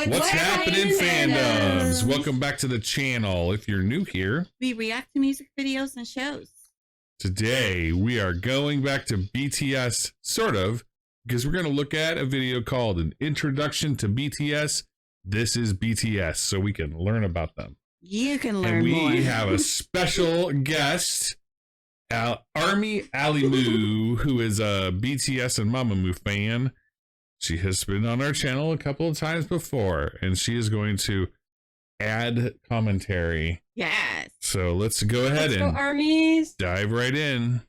What's happening, fandoms? Welcome back to the channel. If you're new here, we react to music videos and shows. Today, we are going back to BTS, sort of, because we're going to look at a video called An Introduction to BTS. This is BTS, so we can learn about them. You can learn more. And we have a special guest, Army Alimu, who is a BTS and Mamamoo fan. She has been on our channel a couple of times before, and she is going to add commentary. Yes. So let's go ahead and armies. Dive right in.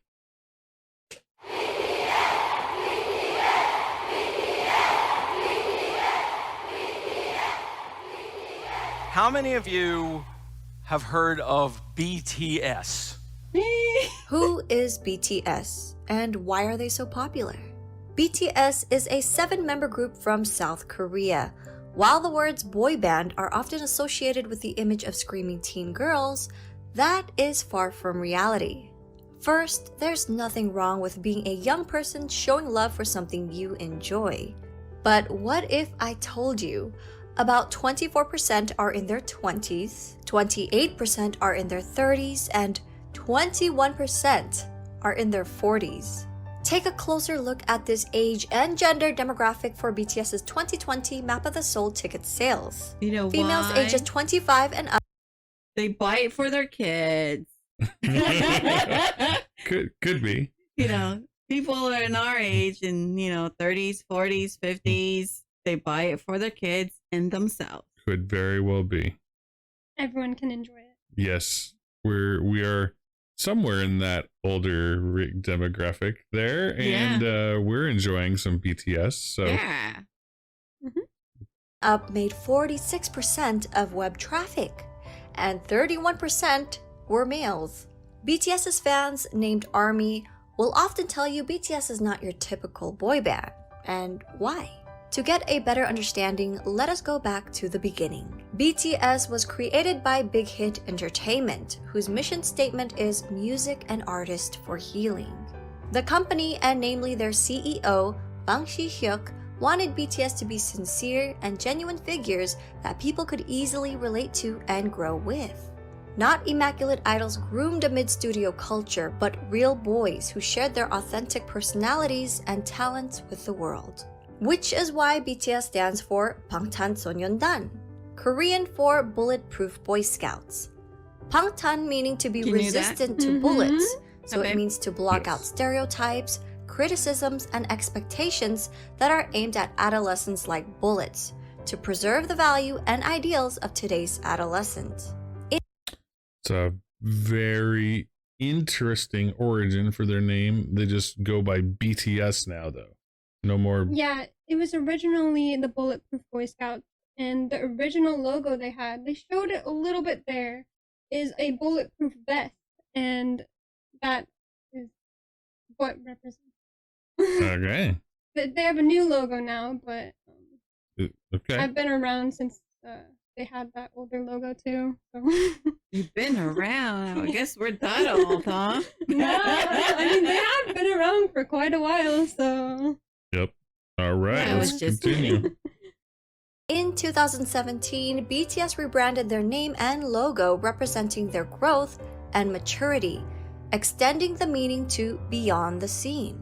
How many of you have heard of BTS? Who is BTS and why are they so popular? BTS is a 7-member group from South Korea. While the words boy band are often associated with the image of screaming teen girls, that is far from reality. First, there's nothing wrong with being a young person showing love for something you enjoy. But what if I told you about 24% are in their 20s, 28% are in their 30s, and 21% are in their 40s? Take a closer look at this age and gender demographic for BTS's 2020 Map of the Soul ticket sales. You know Females why? ages 25 and up. They buy it for their kids. Could be. You know, people are in our age and, 30s, 40s, 50s. They buy it for their kids and themselves. Could very well be. Everyone can enjoy it. Yes, we are somewhere in that older demographic there, and we're enjoying some BTS. So yeah. Up made 46% of web traffic, and 31% were males. BTS's fans, named ARMY, will often tell you BTS is not your typical boy band. And why? To get a better understanding, let us go back to the beginning. BTS was created by Big Hit Entertainment, whose mission statement is music and artist for healing. The company, and namely their CEO, Bang Si-hyuk, wanted BTS to be sincere and genuine figures that people could easily relate to and grow with. Not immaculate idols groomed amid studio culture, but real boys who shared their authentic personalities and talents with the world. Which is why BTS stands for 방탄소년단, Korean for Bulletproof Boy Scouts. Bangtan meaning to be resistant to bullets, so it means to block out stereotypes, criticisms, and expectations that are aimed at adolescents like bullets, to preserve the value and ideals of today's adolescents. It's a very interesting origin for their name. They just go by BTS now, though. No more. Yeah, it was originally the Bulletproof Boy Scouts, and the original logo they had, they showed it a little bit there, is a bulletproof vest, and that is what represents. Okay. They have a new logo now, but okay. I've been around since they had that older logo too. So. You've been around. I guess we're that old, huh? No, I mean they have been around for quite a while, so. Yep. All right. Yeah, let's continue. In 2017, BTS rebranded their name and logo representing their growth and maturity, extending the meaning to beyond the scene.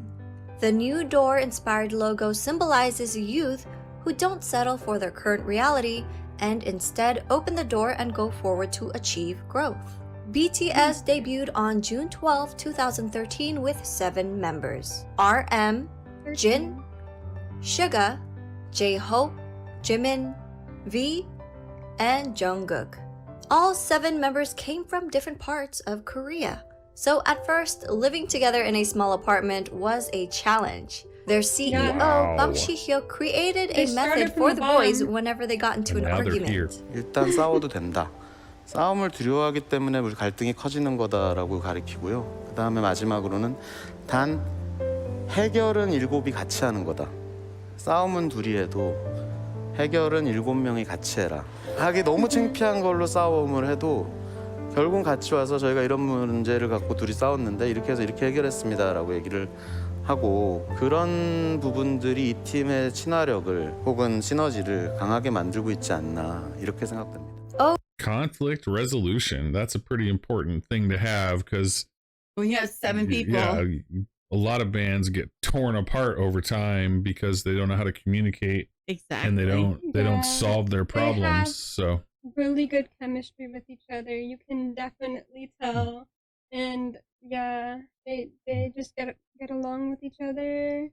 The new door-inspired logo symbolizes youth who don't settle for their current reality and instead open the door and go forward to achieve growth. BTS debuted on June 12, 2013 with 7 members: RM, Jin, Suga, J-Hope, Jimin, V, and Jungkook. All 7 members came from different parts of Korea. So at first, living together in a small apartment was a challenge. Their CEO, Bang Si-hyuk, created a method for the boys whenever they got into an argument. 일단 싸워도 된다. 싸움을 두려워하기 때문에 우리 갈등이 커지는 거다라고 가리키고요. 그 다음에 마지막으로는 단 해결은 7이 같이 하는 거다. 싸움은 둘이 해도 해결은 7명이 같이 해라. 하기 너무 창피한 걸로 싸움을 해도 결국 같이 와서 저희가 이런 문제를 갖고 둘이 싸웠는데 이렇게 해서 이렇게 해결했습니다라고 얘기를 하고 그런 부분들이 이 팀의 친화력을 혹은 시너지를 강하게 만들고 있지 않나 이렇게 생각됩니다. Conflict resolution. That's a pretty important thing to have because When you have 7 people. yeah, a lot of bands get torn apart over time because they don't know how to communicate Exactly. and they Yeah, don't solve their they have- problems. So Really good chemistry with each other. You can definitely tell, and yeah, they just get along with each other.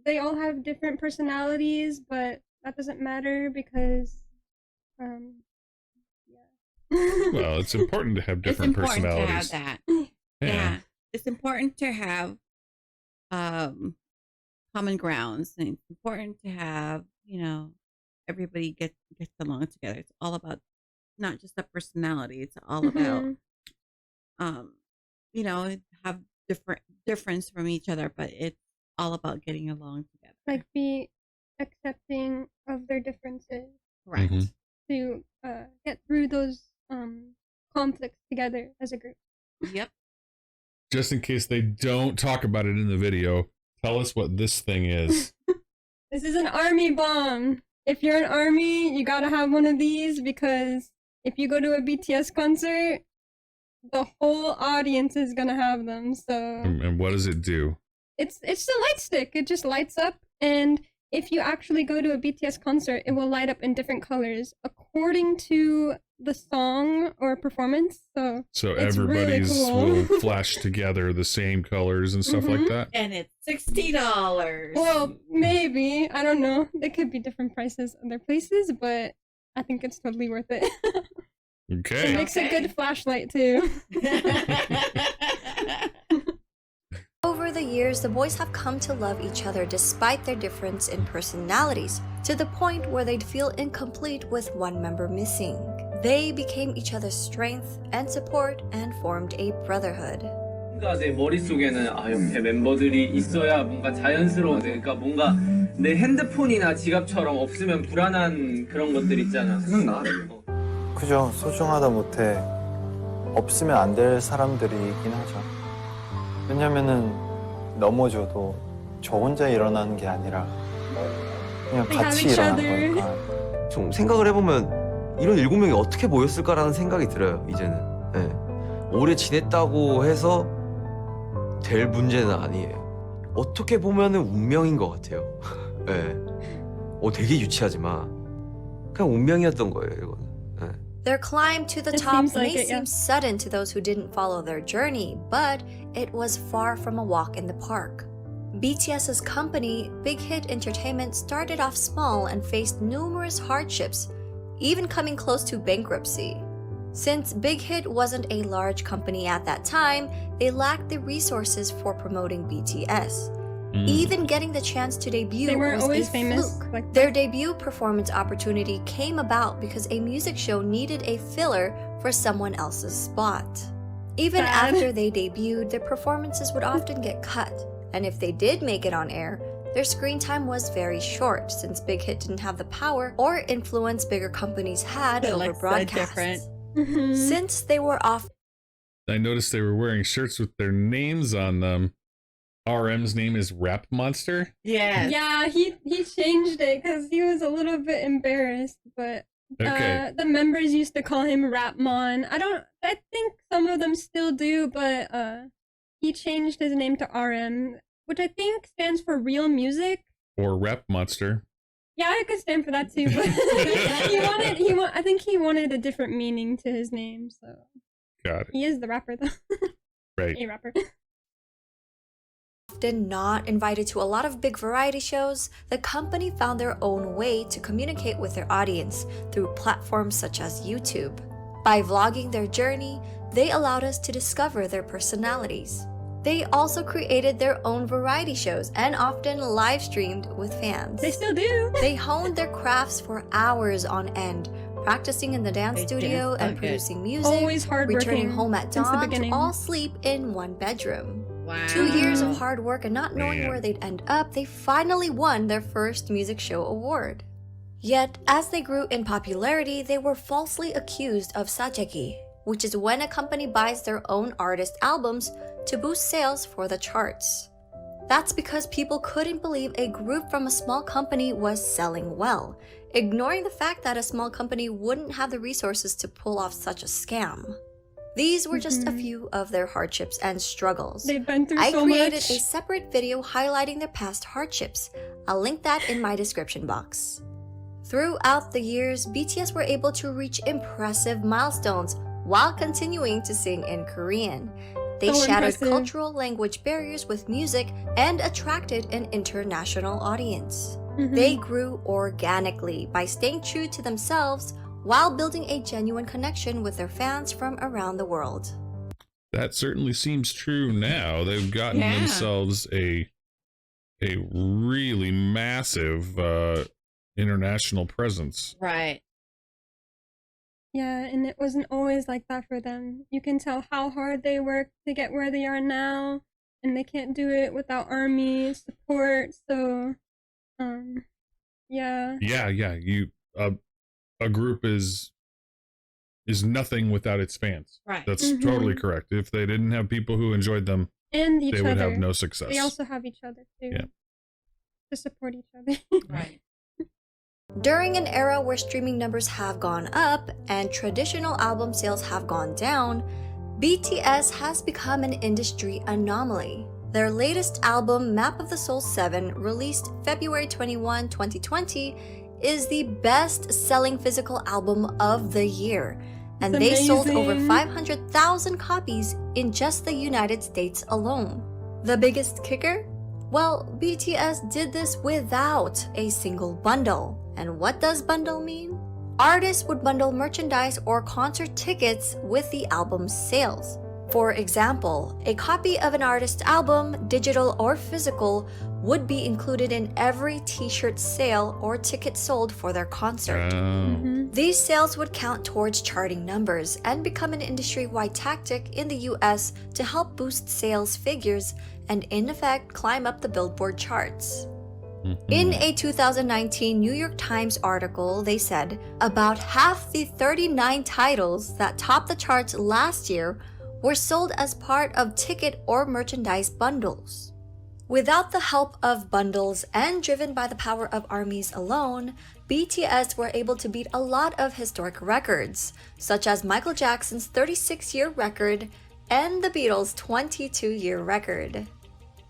They all have different personalities, but that doesn't matter because, yeah. well, it's important to have It's different important to have personalities. that. Yeah. Yeah. It's important to have common grounds, and it's important to have, everybody gets along together. It's all about not just the personality. It's all about have difference from each other, but it's all about getting along together. Like be accepting of their differences Correct. Mhm. to get through those conflicts together as a group. Yep. Just in case they don't talk about it in the video, tell us what this thing is. This is an army bomb. If you're an army, you gotta have one of these because if you go to a BTS concert, the whole audience is gonna have them. So And what does it do? it's a light stick. It just lights up, and if you actually go to a BTS concert, it will light up in different colors according to the song or performance. So So it's really everybody's cool. will flash together the same colors and stuff like Mhm. that. And it's $60. Well, maybe. I don't know. They could be different prices other places, but I think it's totally worth it. It Okay. makes a Okay. good flashlight too. Over the years, the boys have come to love each other despite their difference in personalities, to the point where they'd feel incomplete with one member missing. They became each other's strength and support and formed a brotherhood. 뭔가 내 머릿속에는 옆에 멤버들이 있어야 뭔가 자연스러운 그러니까 뭔가 내 핸드폰이나 지갑처럼 없으면 불안한 그런 것들 있잖아. 생각나? 그죠. 소중하다 못해 없으면 안 될 사람들이긴 하죠. 왜냐면은 넘어져도 저 혼자 일어나는 게 아니라 그냥 They have 같이 each 일어나는 other. 거니까. 좀 생각을 해보면 이런 7명이 어떻게 모였을까라는 생각이 들어요. 이제는 오래 지냈다고 해서 될 문제는 아니에요. 어떻게 보면은 운명인 것 같아요. 되게 유치하지만 그냥 운명이었던 거예요. 이거는. Their climb to the It top seems like may it, yeah. seem sudden to those who didn't follow their journey, but it was far from a walk in the park. BTS's company, Big Hit Entertainment, started off small and faced numerous hardships, even coming close to bankruptcy. Since Big Hit wasn't a large company at that time, they lacked the resources for promoting BTS. Even getting the chance to debut They weren't was always a famous. fluke. Like Their debut performance opportunity came about because a music show needed a filler for someone else's spot. Even Sad. after they debuted, their performances would often get cut, and if they did make it on air, their screen time was very short since Big Hit didn't have the power or influence bigger companies had They're, over like, so broadcasts. different. Mhm. Since they were off I noticed they were wearing shirts with their names on them. RM's name is Rap Monster. Yes. Yeah, he changed it because he was a little bit embarrassed, but Okay. the members used to call him Rapmon. I think some of them still do, but he changed his name to RM, which I think stands for Real Music. Or Rap Monster. Yeah, it could stand for that too, but I think he wanted a different meaning to his name, so Got it. he is the rapper though. Right. A rapper. often not invited to a lot of big variety shows, the company found their own way to communicate with their audience through platforms such as YouTube. By vlogging their journey, they allowed us to discover their personalities. They also created their own variety shows and often live streamed with fans. They still do. They honed their crafts for hours on end, practicing in the dance They did studio so and good. producing music, Always hardworking. returning home at since the dawn to beginning. all sleep in one bedroom. Wow. 2 years of hard work and not knowing Man. where they'd end up, they finally won their first music show award. Yet, as they grew in popularity, they were falsely accused of sajegi, which is when a company buys their own artist albums to boost sales for the charts. That's because people couldn't believe a group from a small company was selling well, ignoring the fact that a small company wouldn't have the resources to pull off such a scam. These were just a few of their hardships and struggles. They've been through I so created much. a separate video highlighting their past hardships. I'll link that in my description box. Throughout the years, BTS were able to reach impressive milestones while continuing to sing in Korean. They So shattered impressive. cultural language barriers with music and attracted an international audience. They grew organically by staying true to themselves while building a genuine connection with their fans from around the world. That certainly seems true now. They've gotten Yeah. themselves a really massive international presence. Right. Yeah, and it wasn't always like that for them. You can tell how hard they worked to get where they are now, and they can't do it without ARMY support. So, yeah. Yeah. A group is nothing without its fans. Right. That's totally correct. If they didn't have people who enjoyed them, And each they other. would have no success. They also have each other too. Yeah. To support each other. Right. During an era where streaming numbers have gone up and traditional album sales have gone down, BTS has become an industry anomaly. Their latest album, Map of the Soul 7, released February 21, 2020, is the best-selling physical album of the year, and It's they sold over amazing. 500,000 copies in just the United States alone. The biggest kicker? Well, BTS did this without a single bundle. And what does bundle mean? Artists would bundle merchandise or concert tickets with the album's sales. For example, a copy of an artist's album, digital or physical, would be included in every t-shirt sale or ticket sold for their concert. These sales would count towards charting numbers and become an industry-wide tactic in the US to help boost sales figures and in effect climb up the Billboard charts. In a 2019 New York Times article, they said about half the 39 titles that topped the charts last year were sold as part of ticket or merchandise bundles. Without the help of bundles and driven by the power of ARMYs alone, BTS were able to beat a lot of historic records, such as Michael Jackson's 36-year record and the Beatles' 22-year record.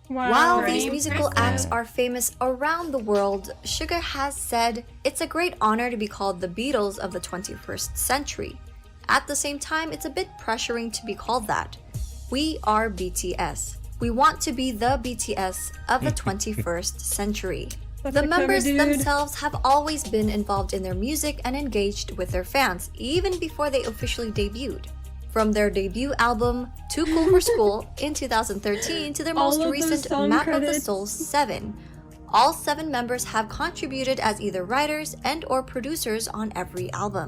Wow. While Very these musical impressive. acts are famous around the world, Suga has said it's a great honor to be called the Beatles of the 21st century. At the same time, it's a bit pressuring to be called that. We are BTS. We want to be the BTS of the 21st century. That's The a clever members dude. themselves have always been involved in their music and engaged with their fans, even before they officially debuted. From their debut album, Too Cool for School, in 2013 to their All most of those recent song Map of the credits. Soul 7. All 7 members have contributed as either writers and or producers on every album.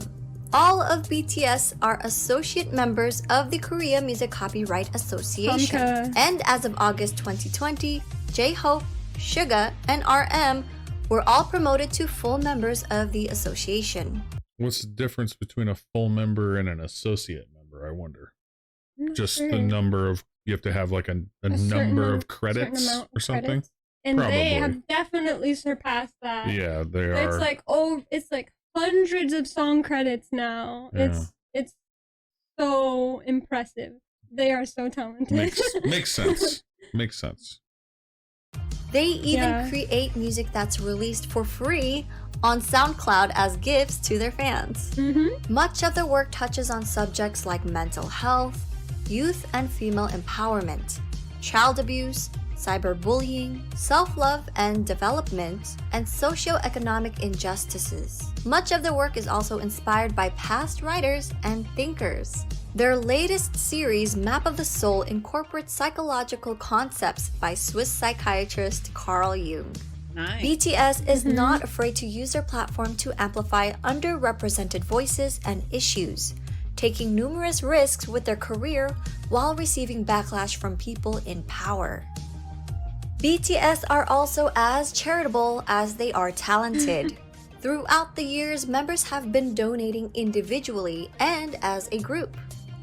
All of BTS are associate members of the Korea Music Copyright Association. Samka. And as of August 2020, J-Hope, Suga, and RM were all promoted to full members of the association. What's the difference between a full member and an associate member, I wonder? I'm not Just sure. the number of, you have to have like a A certain number amount- of credits certain amount or of something? credits. And they Probably. have definitely surpassed that. Yeah, they It's are. like it's like hundreds of song credits now. Yeah. It's so impressive. They are so talented. Makes sense. Makes sense. They even Yeah. create music that's released for free on SoundCloud as gifts to their fans. Much of their work touches on subjects like mental health, youth and female empowerment, child abuse, cyberbullying, self-love and development, and socio-economic injustices. Much of their work is also inspired by past writers and thinkers. Their latest series, Map of the Soul, incorporates psychological concepts by Swiss psychiatrist Carl Jung. Nice. BTS is not afraid to use their platform to amplify underrepresented voices and issues, taking numerous risks with their career while receiving backlash from people in power. BTS are also as charitable as they are talented. Throughout the years, members have been donating individually and as a group.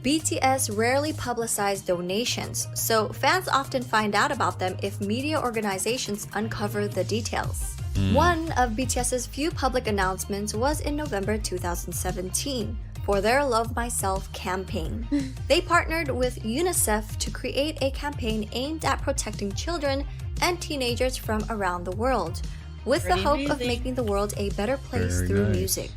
BTS rarely publicize donations, so fans often find out about them if media organizations uncover the details. One of BTS's few public announcements was in November 2017 for their Love Myself campaign. They partnered with UNICEF to create a campaign aimed at protecting children and teenagers from around the world, with the Pretty hope of amazing. making the world a better place Very through nice. music.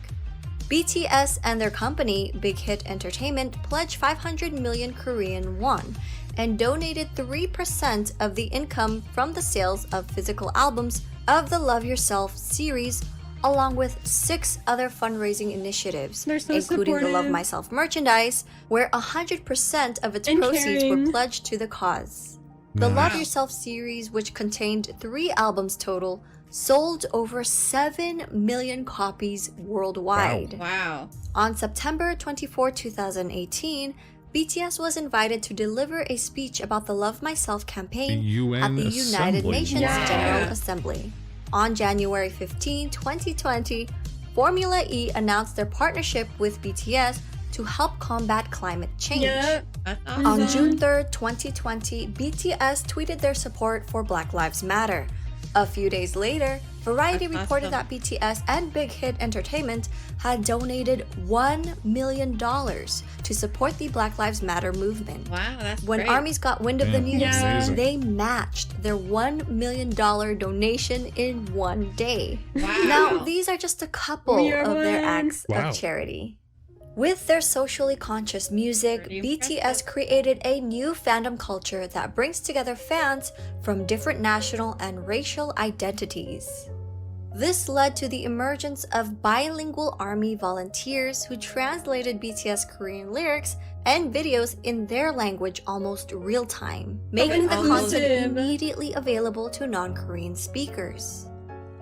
BTS and their company, Big Hit Entertainment, pledged 500 million Korean won and donated 3% of the income from the sales of physical albums of the Love Yourself series, along with 6 other fundraising initiatives, They're so including the Love supportive. Myself merchandise, where 100% of its And proceeds caring. were pledged to the cause. The Nice. Love Yourself series, which contained 3 albums total, sold over 7 million copies worldwide. Wow. On September 24, 2018, BTS was invited to deliver a speech about the Love Myself campaign UN at the United Assembly. Nations Yeah. General Assembly. On January 15, 2020, Formula E announced their partnership with BTS to help combat climate change. Yeah. That's On awesome. June 3rd, 2020, BTS tweeted their support for Black Lives Matter. A few days later, Variety That's reported awesome. that BTS and Big Hit Entertainment had donated $1 million to support the Black Lives Matter movement. Wow, that's When great. armies got wind of the Yeah, news, amazing. they matched their $1 million donation in one day. Wow. Now, these are just a couple We are of their one. acts Wow. of charity. With their socially conscious music, Pretty BTS impressive. created a new fandom culture that brings together fans from different national and racial identities. This led to the emergence of bilingual ARMY volunteers who translated BTS Korean lyrics and videos in their language almost real time, making the content Inclusive. immediately available to non-Korean speakers.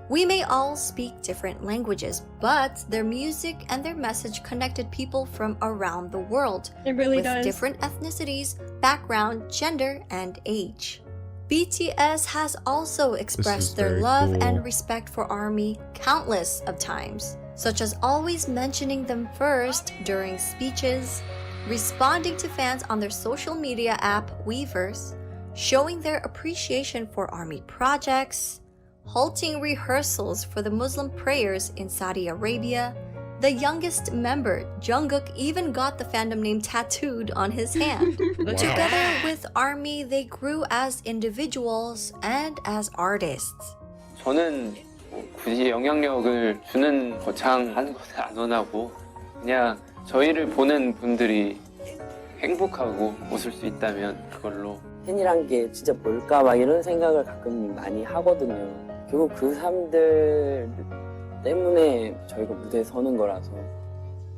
We may all speak different languages, but their music and their message connected people from around the world, It really with does. different ethnicities, background, gender, and age. BTS has also expressed their very love cool. and respect for ARMY countless of times, such as always mentioning them first during speeches, responding to fans on their social media app Weverse, showing their appreciation for ARMY projects, halting rehearsals for the Muslim prayers in Saudi Arabia. The youngest member, Jungkook, even got the fandom name tattooed on his hand. Look at Together that. with ARMY, they grew as individuals and as artists. 저는 뭐 굳이 영향력을 주는 거창한 것을 안 원하고 그냥 저희를 보는 분들이 행복하고 웃을 수 있다면 그걸로 팬이란 게 진짜 뭘까 막 이런 생각을 가끔 많이 하거든요. 결국 그 사람들 때문에 저희가 무대에 서는 거라서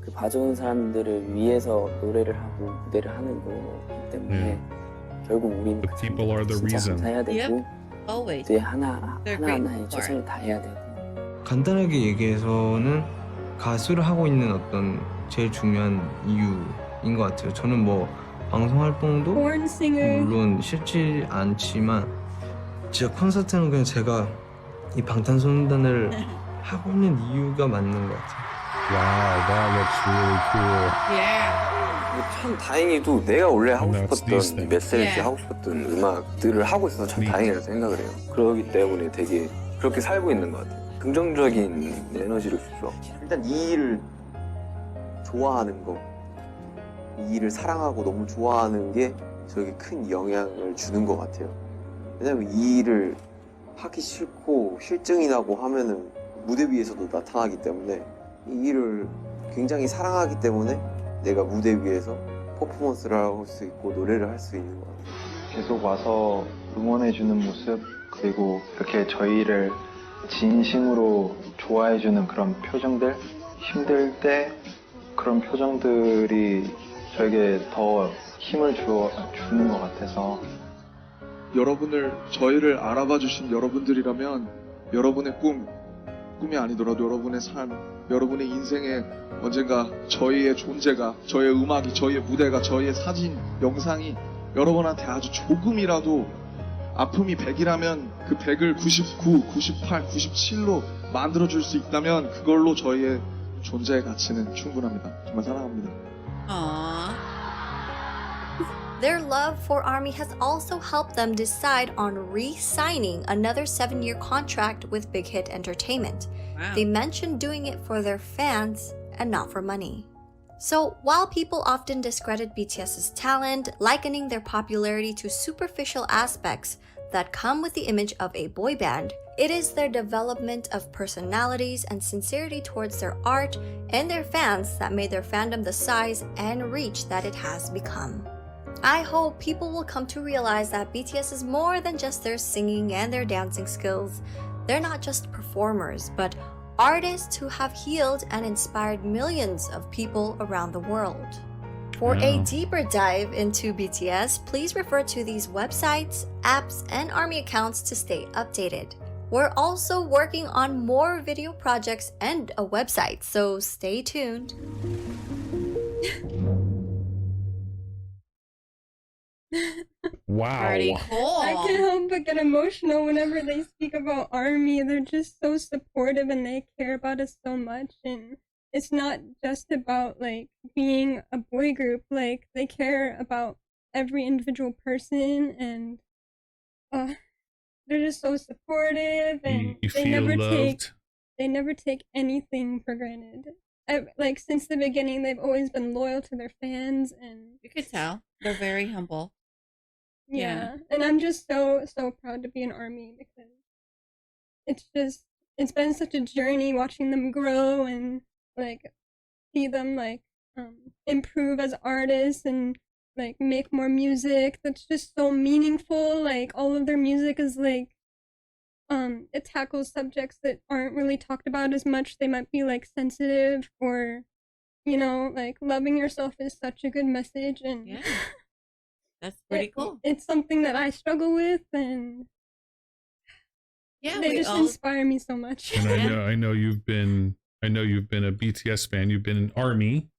그 봐주는 사람들을 위해서 노래를 하고 무대를 하는 거기 때문에 결국 우리는 The people are the 진짜 reason. 감사해야 되고 Always. 무대 They're 하나하나에 grateful for 최선을 다해야 되고 간단하게 얘기해서는 가수를 하고 있는 어떤 제일 중요한 이유인 것 같아요. 저는 뭐 방송 활동도 Born singer. 물론 싫지 않지만 진짜 콘서트는 그냥 제가 이 방탄소년단을 하고 있는 이유가 맞는 것 같아요. Wow, that looks really cool. Yeah. 참 다행히도 내가 원래 하고 And that's these 싶었던 things. 메시지 Yeah. 하고 싶었던 음악들을 하고 있어서 참 Neat. 다행이라고 생각을 해요. 그러기 때문에 되게 그렇게 살고 있는 것 같아요. 긍정적인 에너지를 주죠. 일단 이 일을 좋아하는 거, 이 일을 사랑하고 너무 좋아하는 게 저에게 큰 영향을 주는 것 같아요. 왜냐면 이 일을 하기 싫고 실증이 나고 하면은 무대 위에서도 나타나기 때문에 이 일을 굉장히 사랑하기 때문에 내가 무대 위에서 퍼포먼스를 할 수 있고 노래를 할 수 있는 것 같아요. 계속 와서 응원해주는 모습 그리고 이렇게 저희를 진심으로 좋아해주는 그런 표정들 힘들 때 그런 표정들이 저에게 더 힘을 주는 것 같아서 저희를 알아봐 주신 여러분들이라면 여러분의 꿈이 아니더라도 여러분의 삶, 여러분의 인생에 언젠가 저희의 존재가, 저희의 음악이, 저희의 무대가, 저희의 사진, 영상이 여러분한테 아주 조금이라도 아픔이 100이라면 그 100을 99, 98, 97로 만들어줄 수 있다면 그걸로 저희의 존재의 가치는 충분합니다. 정말 사랑합니다. Aww. Their love for ARMY has also helped them decide on re-signing another 7-year contract with Big Hit Entertainment. Wow. They mentioned doing it for their fans and not for money. So while people often discredit BTS's talent, likening their popularity to superficial aspects that come with the image of a boy band, it is their development of personalities and sincerity towards their art and their fans that made their fandom the size and reach that it has become. I hope people will come to realize that BTS is more than just their singing and their dancing skills. They're not just performers, but artists who have healed and inspired millions of people around the world. For a deeper dive into BTS, please refer to these websites, apps, and ARMY accounts to stay updated. We're also working on more video projects and a website, so stay tuned. Wow. Pretty cool. I can't help but get emotional whenever they speak about ARMY. They're just so supportive and they care about us so much. And it's not just about like being a boy group. Like they care about every individual person, and they're just so supportive. And You they feel loved. They loved. never take anything for granted. Like since the beginning, they've always been loyal to their fans, and You could tell they're very humble. yeah. And I'm just so proud to be an ARMY because it's been such a journey watching them grow and like see them like improve as artists and like make more music that's just so meaningful. Like all of their music is like it tackles subjects that aren't really talked about as much. They might be like sensitive, or like loving yourself is such a good message, and Yeah. That's pretty cool. It's something that I struggle with, and Yeah, they we just all inspire me so much. And Yeah. I know you've been a BTS fan. You've been an ARMY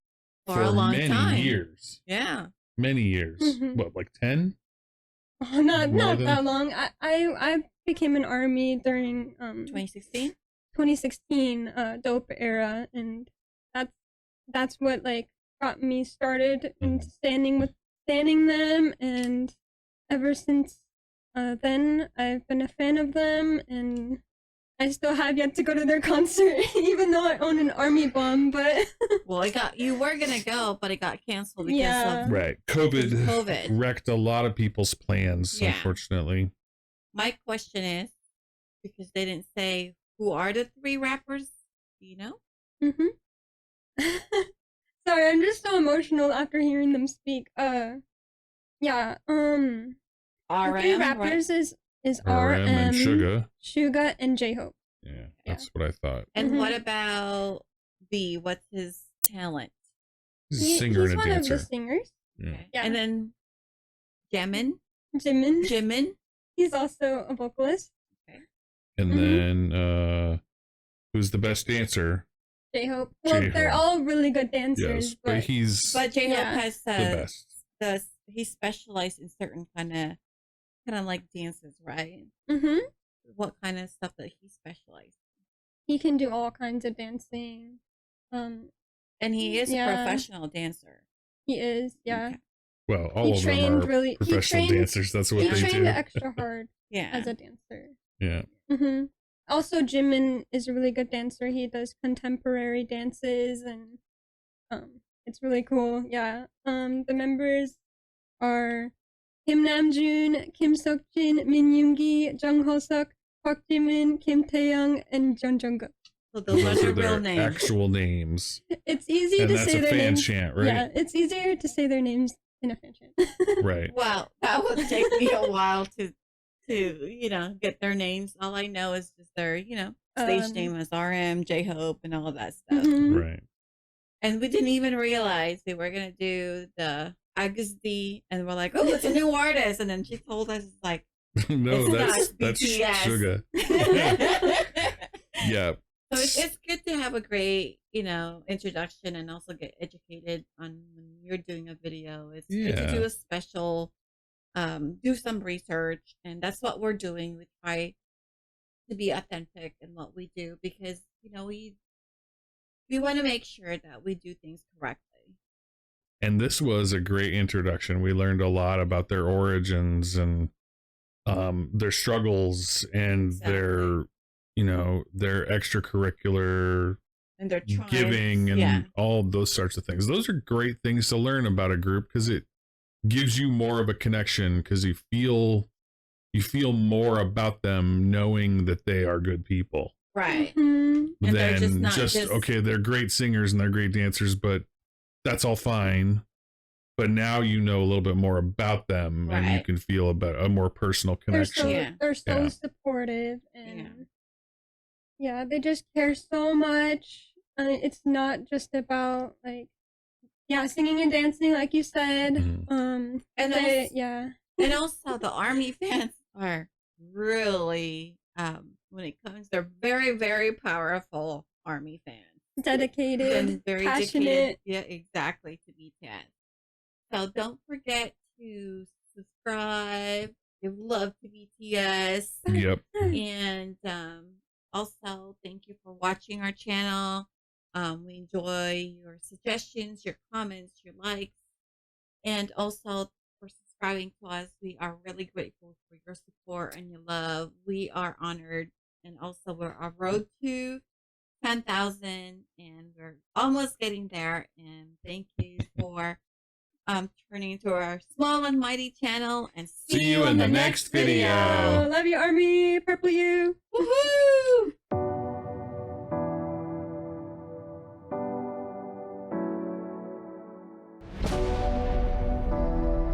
for a long many time. years. Yeah. Many years. Mhm. What, like 10? Oh, not More than- that long. I became an ARMY during 2016. 2016 dope era, and that's what like got me started in standing them, and ever since then I've been a fan of them, and I still have yet to go to their concert even though I own an ARMY bomb, but Well, you were gonna go, but it got canceled because Yeah. of Right. COVID wrecked a lot of people's plans, Yeah. unfortunately. My question is, because they didn't say who are the 3 rappers, do you know? Sorry, I'm just so emotional after hearing them speak. Yeah, the 3 RM, rappers right? is RM and Suga. Suga, and J-Hope. Yeah, that's what I thought. And Mhm. what about B? What's his talent? He's a singer and a one of dancer. the singers. Yeah. Yeah. And then Jimin. Jimin. He's also a vocalist. And then who's the best dancer? J-Hope. Well, they're J-Hope. all really good dancers. Yes, but he's But J-Hope Yeah. has the best. he specialized in certain kind of like dances, right? What kind of stuff that he specialized? He can do all kinds of dancing. And he is yeah. a professional dancer. He is, yeah. Well, all He of them trained are really- he professional trained- dancers. That's what he they trained do. extra hard Yeah. as a dancer. Yeah. Also, Jimin is a really good dancer. He does contemporary dances, and it's really cool. Yeah. The members are Kim Namjoon, Kim Seokjin, Min Yoongi, Jung Hoseok, Park Jimin, Kim Taeyoung, and Jeon Jungkook. So those are Those their are real their names. actual names. It's easy And to that's say a their fan names. chant, right? Yeah, it's easier to say their names in a fan chant. Right. Well, that would take me a while to get their names. All I know is just their stage name as RM, J-Hope, and all of that stuff. Right. And we didn't even realize they were gonna do the Agusdi, and we're like, oh, it's a new artist, and then she told us like, No, it's that's BTS. Suga. Yeah. So it's good to have a great, introduction and also get educated on when you're doing a video. It's good to do Yeah. a special, do some research, and that's what we're doing. We try to be authentic in what we do because, we want to make sure that we do things correctly. And this was a great introduction. We learned a lot about their origins and their struggles and their, you know, their extracurricular And their tribes. giving and Yeah. all those sorts of things. Those are great things to learn about a group because it gives you more of a connection because you feel more about them knowing that they are good people. Right. Mhm. And they're just Than not just just- okay, they're great singers and they're great dancers, but that's all fine. But now you know a little bit more about them and you Right. can feel about a more personal connection. They're so Yeah. supportive, and yeah, they just care so much. It's not just about like, yeah, singing and dancing, like you said. And they, also, yeah, and also the Army fans are really when it comes, they're very, very powerful Army fans. dedicated, And very passionate. dedicated. Yeah, exactly, to BTS. So don't forget to subscribe, give love to BTS. Yep. And also thank you for watching our channel. We enjoy your suggestions, your comments, your likes, and also for subscribing to us. We are really grateful for your support and your love. We are honored, and also we're on road to 10,000, and we're almost getting there. And thank you for turning to our small and mighty channel, and see you in the next video. Love you, Army. Purple you. Woohoo!